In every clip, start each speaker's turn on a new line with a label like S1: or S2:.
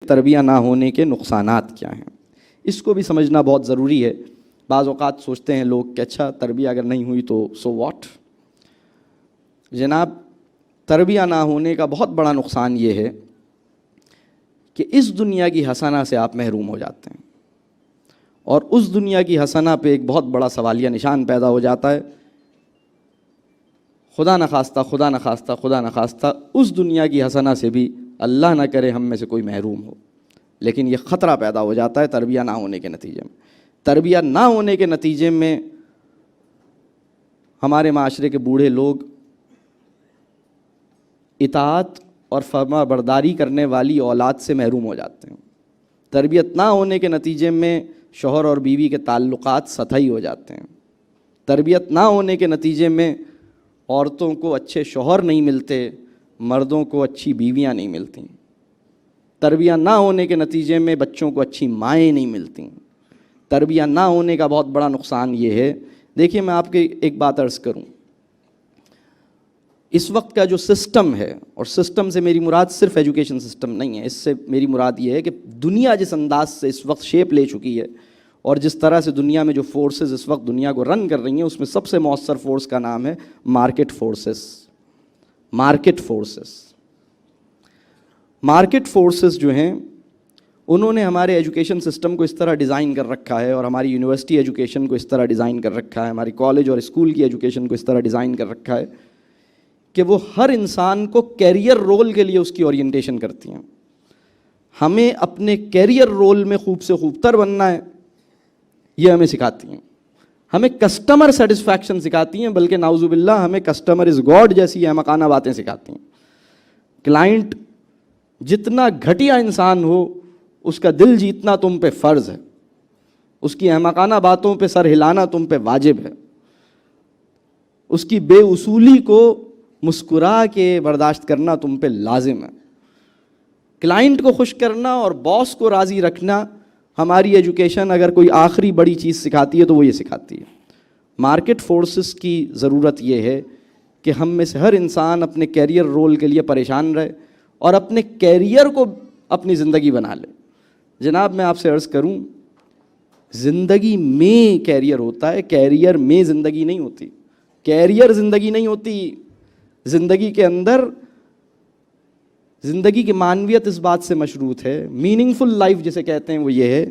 S1: تربیت نہ ہونے کے نقصانات کیا ہیں، اس کو بھی سمجھنا بہت ضروری ہے۔ بعض اوقات سوچتے ہیں لوگ کہ اچھا تربیت اگر نہیں ہوئی تو سو واٹ۔ جناب، تربیت نہ ہونے کا بہت بڑا نقصان یہ ہے کہ اس دنیا کی حسنہ سے آپ محروم ہو جاتے ہیں، اور اس دنیا کی حسنہ پہ ایک بہت بڑا سوالیہ نشان پیدا ہو جاتا ہے۔ خدا نخواستہ اس دنیا کی حسنہ سے بھی اللہ نہ کرے ہم میں سے کوئی محروم ہو، لیکن یہ خطرہ پیدا ہو جاتا ہے تربیت نہ ہونے کے نتیجے میں۔ تربیت نہ ہونے کے نتیجے میں ہمارے معاشرے کے بوڑھے لوگ اطاعت اور فرما برداری کرنے والی اولاد سے محروم ہو جاتے ہیں۔ تربیت نہ ہونے کے نتیجے میں شوہر اور بیوی کے تعلقات سطحی ہو جاتے ہیں۔ تربیت نہ ہونے کے نتیجے میں عورتوں کو اچھے شوہر نہیں ملتے، مردوں کو اچھی بیویاں نہیں ملتیں۔ تربیت نہ ہونے کے نتیجے میں بچوں کو اچھی مائیں نہیں ملتیں۔ تربیت نہ ہونے کا بہت بڑا نقصان یہ ہے، دیکھیے میں آپ کے ایک بات عرض کروں، اس وقت کا جو سسٹم ہے، اور سسٹم سے میری مراد صرف ایجوکیشن سسٹم نہیں ہے، اس سے میری مراد یہ ہے کہ دنیا جس انداز سے اس وقت شیپ لے چکی ہے اور جس طرح سے دنیا میں جو فورسز اس وقت دنیا کو رن کر رہی ہیں، اس میں سب سے مؤثر فورس کا نام ہے مارکیٹ فورسز۔ مارکیٹ فورسز جو ہیں انہوں نے ہمارے ایجوکیشن سسٹم کو اس طرح ڈیزائن کر رکھا ہے، اور ہماری یونیورسٹی ایجوکیشن کو اس طرح ڈیزائن کر رکھا ہے، ہماری کالج اور اسکول کی ایجوکیشن کو اس طرح ڈیزائن کر رکھا ہے کہ وہ ہر انسان کو کیریئر رول کے لیے اس کی اورینٹیشن کرتی ہیں۔ ہمیں اپنے کیریئر رول میں خوب سے خوب تر بننا ہے، یہ ہمیں سکھاتی ہیں۔ ہمیں کسٹمر سیٹسفیکشن سکھاتی ہیں، بلکہ نعوذ باللہ ہمیں کسٹمر از گاڈ جیسی احمقانہ باتیں سکھاتی ہیں۔ کلائنٹ جتنا گھٹیا انسان ہو، اس کا دل جیتنا تم پہ فرض ہے، اس کی احمقانہ باتوں پہ سر ہلانا تم پہ واجب ہے، اس کی بے اصولی کو مسکرا کے برداشت کرنا تم پہ لازم ہے۔ کلائنٹ کو خوش کرنا اور باس کو راضی رکھنا ہماری ایجوکیشن اگر کوئی آخری بڑی چیز سکھاتی ہے تو وہ یہ سکھاتی ہے۔ مارکیٹ فورسز کی ضرورت یہ ہے کہ ہم میں سے ہر انسان اپنے کیریئر رول کے لیے پریشان رہے اور اپنے کیریئر کو اپنی زندگی بنا لے۔ جناب میں آپ سے عرض کروں، زندگی میں کیریئر ہوتا ہے، کیریئر میں زندگی نہیں ہوتی۔ کیریئر زندگی نہیں ہوتی، زندگی کے اندر زندگی کی معنویت اس بات سے مشروط ہے، میننگ فل لائف جسے کہتے ہیں وہ یہ ہے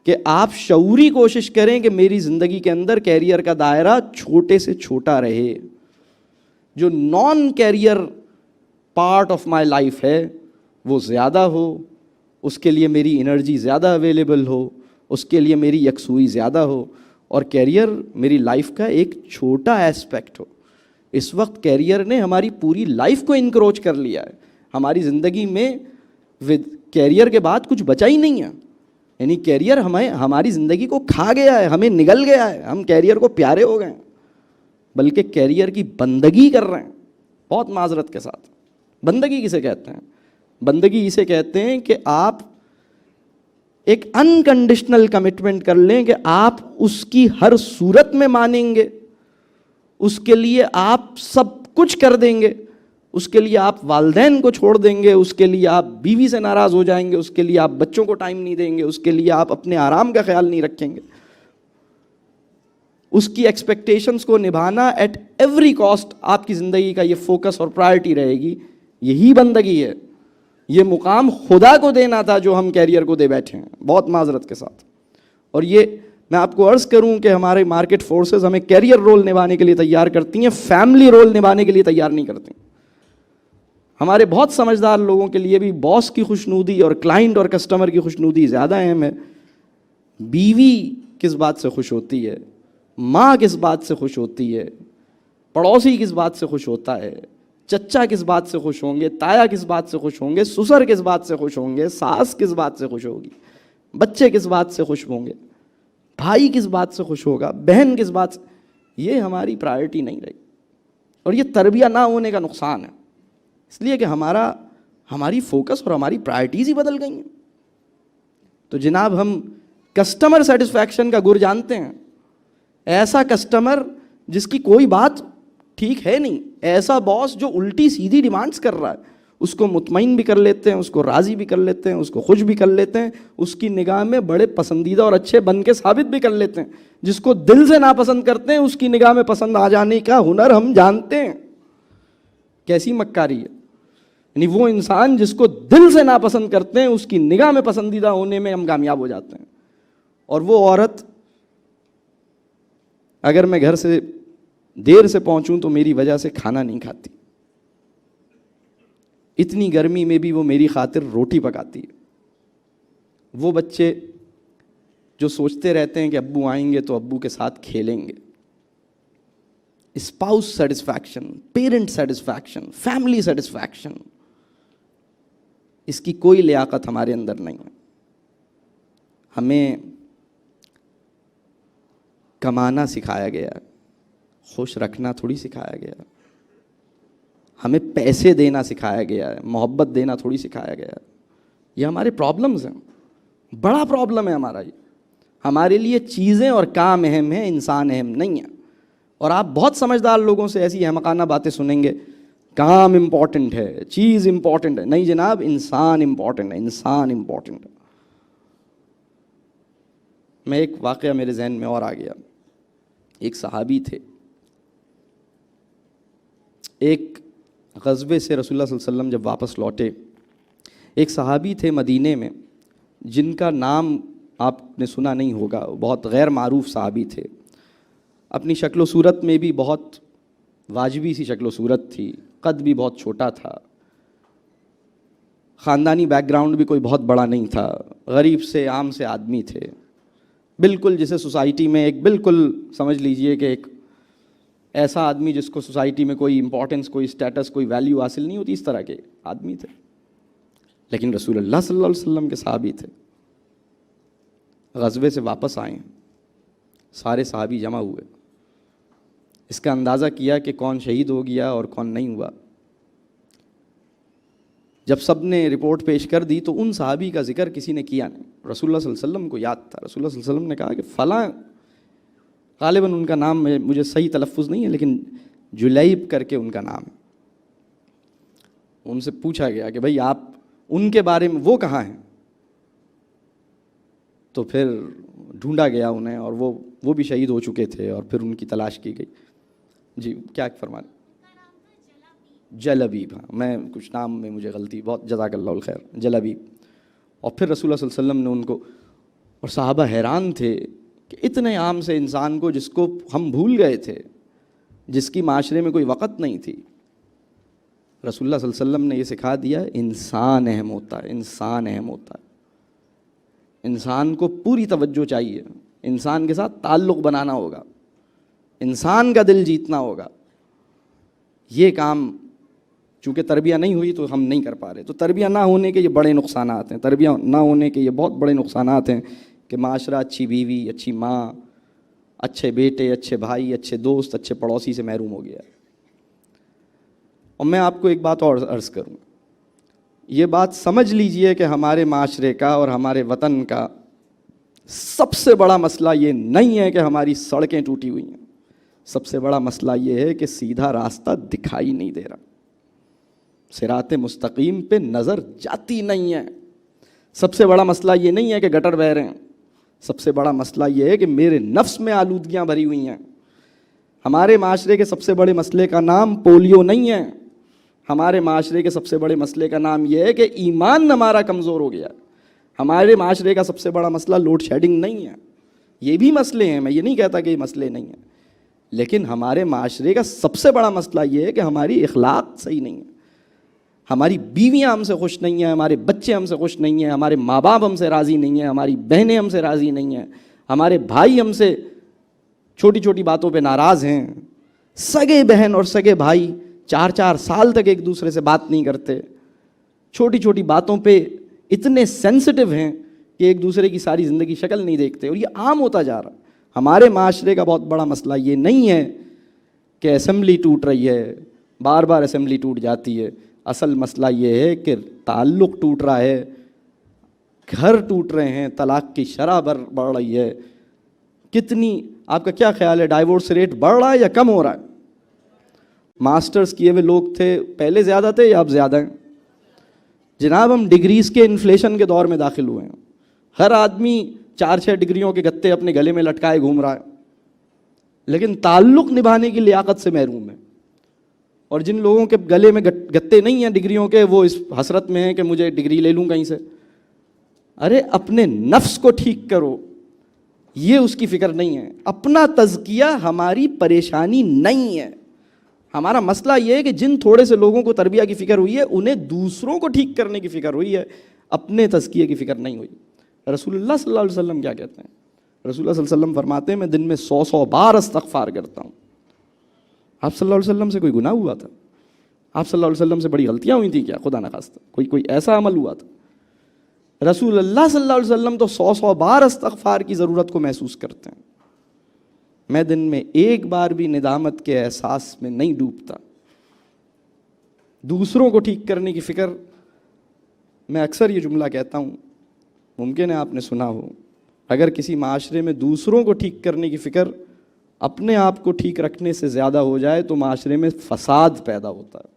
S1: کہ آپ شعوری کوشش کریں کہ میری زندگی کے اندر کیریئر کا دائرہ چھوٹے سے چھوٹا رہے، جو non career part of my life ہے وہ زیادہ ہو، اس کے لیے میری انرجی زیادہ اویلیبل ہو، اس کے لیے میری یکسوئی زیادہ ہو، اور کیریئر میری لائف کا ایک چھوٹا ایسپیکٹ ہو۔ اس وقت کیریئر نے ہماری پوری لائف کو انکروچ کر لیا ہے، ہماری زندگی میں کیریئر کے بعد کچھ بچا ہی نہیں ہے، یعنی کیریئر ہماری زندگی کو کھا گیا ہے، ہمیں نگل گیا ہے، ہم کیریئر کو پیارے ہو گئے ہیں، بلکہ کیریئر کی بندگی کر رہے ہیں۔ بہت معذرت کے ساتھ، بندگی کسے کہتے ہیں؟ بندگی اسے کہتے ہیں کہ آپ ایک انکنڈیشنل کمٹمنٹ کر لیں کہ آپ اس کی ہر صورت میں مانیں گے، اس کے لیے آپ سب کچھ کر دیں گے، اس کے لیے آپ والدین کو چھوڑ دیں گے، اس کے لیے آپ بیوی سے ناراض ہو جائیں گے، اس کے لیے آپ بچوں کو ٹائم نہیں دیں گے، اس کے لیے آپ اپنے آرام کا خیال نہیں رکھیں گے۔ اس کی ایکسپیکٹیشنز کو نبھانا ایٹ ایوری کاسٹ آپ کی زندگی کا یہ فوکس اور پرائرٹی رہے گی۔ یہی بندگی ہے، یہ مقام خدا کو دینا تھا جو ہم کیریئر کو دے بیٹھے ہیں، بہت معذرت کے ساتھ۔ اور یہ میں آپ کو عرض کروں کہ ہمارے مارکیٹ فورسز ہمیں کیریئر رول نبھانے کے لیے تیار کرتی ہیں، فیملی رول نبھانے کے لیے تیار نہیں کرتی۔ ہمارے بہت سمجھدار لوگوں کے لیے بھی باس کی خوشنودی اور کلائنٹ اور کسٹمر کی خوشنودی زیادہ اہم ہے۔ بیوی کس بات سے خوش ہوتی ہے، ماں کس بات سے خوش ہوتی ہے، پڑوسی کس بات سے خوش ہوتا ہے، چچا کس بات سے خوش ہوں گے، تایا کس بات سے خوش ہوں گے، سسر کس بات سے خوش ہوں گے، ساس کس بات سے خوش ہوگی، بچے کس بات سے خوش ہوں گے، بھائی کس بات سے خوش ہوگا، بہن کس بات سے، یہ ہماری پرائرٹی نہیں رہی، اور یہ تربیت نہ ہونے کا نقصان ہے، اس لیے کہ ہماری فوکس اور ہماری پرائرٹیز ہی بدل گئی ہیں۔ تو جناب ہم کسٹمر سیٹسفیکشن کا گر جانتے ہیں، ایسا کسٹمر جس کی کوئی بات ٹھیک ہے نہیں، ایسا باس جو الٹی سیدھی ڈیمانڈز کر رہا ہے، اس کو مطمئن بھی کر لیتے ہیں, اس کو راضی بھی کر لیتے ہیں, اس کو خوش بھی کر لیتے ہیں, اس کی نگاہ میں بڑے پسندیدہ اور اچھے بن کے ثابت بھی کر لیتے ہیں. جس کو دل سے ناپسند کرتے ہیں اس کی نگاہ میں پسند آ جانے کا ہنر ہم جانتے ہیں. کیسی مکاری ہے. یعنی وہ انسان جس کو دل سے ناپسند کرتے ہیں اس کی نگاہ میں پسندیدہ ہونے میں ہم کامیاب ہو جاتے ہیں. اور وہ عورت اگر میں گھر سے دیر سے پہنچوں تو میری وجہ سے کھانا نہیں کھاتی, اتنی گرمی میں بھی وہ میری خاطر روٹی پکاتی ہے. وہ بچے جو سوچتے رہتے ہیں کہ ابو آئیں گے تو ابو کے ساتھ کھیلیں گے. Spouse satisfaction, parent satisfaction, family satisfaction, اس کی کوئی لیاقت ہمارے اندر نہیں ہے. ہمیں کمانا سکھایا گیا, خوش رکھنا تھوڑی سکھایا گیا. ہمیں پیسے دینا سکھایا گیا ہے, محبت دینا تھوڑی سکھایا گیا ہے. یہ ہمارے پرابلمز ہیں, بڑا پرابلم ہے ہمارا. یہ ہمارے لیے چیزیں اور کام اہم ہیں, انسان اہم نہیں ہے. اور آپ بہت سمجھدار لوگوں سے ایسی احمقانہ باتیں سنیں گے, کام امپورٹنٹ ہے, چیز امپورٹنٹ ہے. نہیں جناب, انسان امپورٹنٹ ہے, انسان امپورٹنٹ ہے. میں ایک واقعہ میرے ذہن میں اور آ گیا. ایک صحابی تھے, ایک غزوے سے رسول اللہ صلی اللہ علیہ وسلم جب واپس لوٹے, ایک صحابی تھے مدینے میں جن کا نام آپ نے سنا نہیں ہوگا. بہت غیر معروف صحابی تھے, اپنی شکل و صورت میں بھی بہت واجبی سی شکل و صورت تھی, قد بھی بہت چھوٹا تھا, خاندانی بیک گراؤنڈ بھی کوئی بہت بڑا نہیں تھا, غریب سے عام سے آدمی تھے. بالکل جسے سوسائٹی میں ایک بالکل سمجھ لیجئے کہ ایک ایسا آدمی جس کو سوسائٹی میں کوئی امپورٹنس, کوئی اسٹیٹس, کوئی ویلیو حاصل نہیں ہوتی, اس طرح کے آدمی تھے. لیکن رسول اللہ صلی اللہ علیہ وسلم کے صحابی تھے. غزوے سے واپس آئے, سارے صحابی جمع ہوئے, اس کا اندازہ کیا کہ کون شہید ہو گیا اور کون نہیں ہوا. جب سب نے رپورٹ پیش کر دی تو ان صحابی کا ذکر کسی نے کیا نہیں. رسول اللہ صلی اللہ علیہ وسلم کو یاد تھا. رسول اللہ صلی اللہ علیہ وسلم نے کہا کہ فلاں, غالباً ان کا نام مجھے صحیح تلفظ نہیں ہے لیکن جلیب کر کے ان کا نام ہے. ان سے پوچھا گیا کہ بھائی آپ ان کے بارے میں, وہ کہاں ہیں؟ تو پھر ڈھونڈا گیا انہیں, اور وہ بھی شہید ہو چکے تھے, اور پھر ان کی تلاش کی گئی. جی کیا فرمانے؟ جلبیب. ہاں, میں کچھ نام میں مجھے غلطی, بہت جزاک اللہ الخیر, جلبیب. اور پھر رسول اللہ صلی اللہ علیہ وسلم نے ان کو, اور صحابہ حیران تھے کہ اتنے عام سے انسان کو جس کو ہم بھول گئے تھے, جس کی معاشرے میں کوئی وقت نہیں تھی, رسول اللہ صلی اللہ علیہ وسلم نے یہ سکھا دیا انسان اہم ہوتا ہے, انسان اہم ہوتا ہے. انسان کو پوری توجہ چاہیے, انسان کے ساتھ تعلق بنانا ہوگا, انسان کا دل جیتنا ہوگا. یہ کام چونکہ تربیہ نہیں ہوئی تو ہم نہیں کر پا رہے. تو تربیہ نہ ہونے کے یہ بڑے نقصانات ہیں, تربیہ نہ ہونے کے یہ بہت بڑے نقصانات ہیں کہ معاشرہ اچھی بیوی, اچھی ماں, اچھے بیٹے, اچھے بھائی, اچھے دوست, اچھے پڑوسی سے محروم ہو گیا. اور میں آپ کو ایک بات اور عرض کروں, یہ بات سمجھ لیجئے کہ ہمارے معاشرے کا اور ہمارے وطن کا سب سے بڑا مسئلہ یہ نہیں ہے کہ ہماری سڑکیں ٹوٹی ہوئی ہیں. سب سے بڑا مسئلہ یہ ہے کہ سیدھا راستہ دکھائی نہیں دے رہا, صراط مستقیم پہ نظر جاتی نہیں ہے. سب سے بڑا مسئلہ یہ نہیں ہے کہ گٹر بہہ رہے ہیں, سب سے بڑا مسئلہ یہ ہے کہ میرے نفس میں آلودگیاں بھری ہوئی ہیں. ہمارے معاشرے کے سب سے بڑے مسئلے کا نام پولیو نہیں ہے, ہمارے معاشرے کے سب سے بڑے مسئلے کا نام یہ ہے کہ ایمان ہمارا کمزور ہو گیا. ہمارے معاشرے کا سب سے بڑا مسئلہ لوڈ شیڈنگ نہیں ہے. یہ بھی مسئلے ہیں, میں یہ نہیں کہتا کہ یہ مسئلے نہیں ہیں, لیکن ہمارے معاشرے کا سب سے بڑا مسئلہ یہ ہے کہ ہماری اخلاق صحیح نہیں ہے. ہماری بیویاں ہم سے خوش نہیں ہیں, ہمارے بچے ہم سے خوش نہیں ہیں, ہمارے ماں باپ ہم سے راضی نہیں ہیں, ہماری بہنیں ہم سے راضی نہیں ہیں, ہمارے بھائی ہم سے چھوٹی چھوٹی باتوں پہ ناراض ہیں. سگے بہن اور سگے بھائی 4 سال تک ایک دوسرے سے بات نہیں کرتے, چھوٹی چھوٹی باتوں پہ اتنے سینسٹیو ہیں کہ ایک دوسرے کی ساری زندگی شکل نہیں دیکھتے, اور یہ عام ہوتا جا رہا. ہمارے معاشرے کا بہت بڑا مسئلہ یہ نہیں ہے کہ اسمبلی ٹوٹ رہی ہے, بار بار اسمبلی ٹوٹ جاتی ہے. اصل مسئلہ یہ ہے کہ تعلق ٹوٹ رہا ہے, گھر ٹوٹ رہے ہیں, طلاق کی شرح بڑھ رہی ہے. کتنی, آپ کا کیا خیال ہے, ڈائیورس ریٹ بڑھ رہا ہے یا کم ہو رہا ہے؟ ماسٹرز کیے ہوئے لوگ تھے پہلے زیادہ تھے یا اب زیادہ ہیں؟ جناب ہم ڈگریز کے انفلیشن کے دور میں داخل ہوئے ہیں. ہر آدمی 4-6 ڈگریوں کے گتے اپنے گلے میں لٹکائے گھوم رہا ہے, لیکن تعلق نبھانے کی لیاقت سے محروم ہے. اور جن لوگوں کے گلے میں گتے نہیں ہیں ڈگریوں کے, وہ اس حسرت میں ہیں کہ مجھے ڈگری لے لوں کہیں سے. ارے اپنے نفس کو ٹھیک کرو, یہ اس کی فکر نہیں ہے. اپنا تزکیہ ہماری پریشانی نہیں ہے. ہمارا مسئلہ یہ ہے کہ جن تھوڑے سے لوگوں کو تربیہ کی فکر ہوئی ہے انہیں دوسروں کو ٹھیک کرنے کی فکر ہوئی ہے, اپنے تزکیے کی فکر نہیں ہوئی. رسول اللہ صلی اللہ علیہ وسلم کیا کہتے ہیں؟ رسول اللہ صلی اللہ علیہ وسلم فرماتے ہیں میں دن میں 100 بار استغفار کرتا ہوں. آپ صلی اللہ علیہ وسلم سے کوئی گناہ ہوا تھا؟ آپ صلی اللہ علیہ وسلم سے بڑی غلطیاں ہوئی تھیں کیا؟ خدا نخواستہ کوئی ایسا عمل ہوا تھا؟ رسول اللہ صلی اللہ علیہ وسلم تو 100 بار استغفار کی ضرورت کو محسوس کرتے ہیں. میں دن میں ایک بار بھی ندامت کے احساس میں نہیں ڈوبتا. دوسروں کو ٹھیک کرنے کی فکر, میں اکثر یہ جملہ کہتا ہوں, ممکن ہے آپ نے سنا ہو, اگر کسی معاشرے میں دوسروں کو ٹھیک کرنے کی فکر اپنے آپ کو ٹھیک رکھنے سے زیادہ ہو جائے تو معاشرے میں فساد پیدا ہوتا ہے.